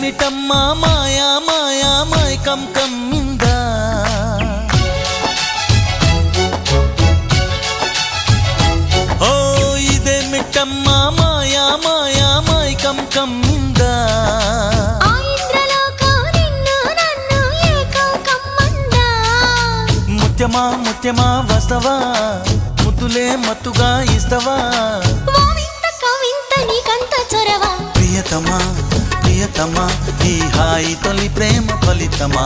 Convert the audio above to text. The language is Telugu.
ఇదేమిటమ్మ మాయా మాయా మైకం కమ్మిందా ఓ ఇదేమిటమ్మ మాయా మాయా మైకం కమ్మిందా ముత్యమా ముత్యమా వస్తవా ముద్దులే మత్తుగా ఇస్తవా ప్రియతమా ప్రియతమా ఈ హాయి తొలి ప్రేమ ఫలితమా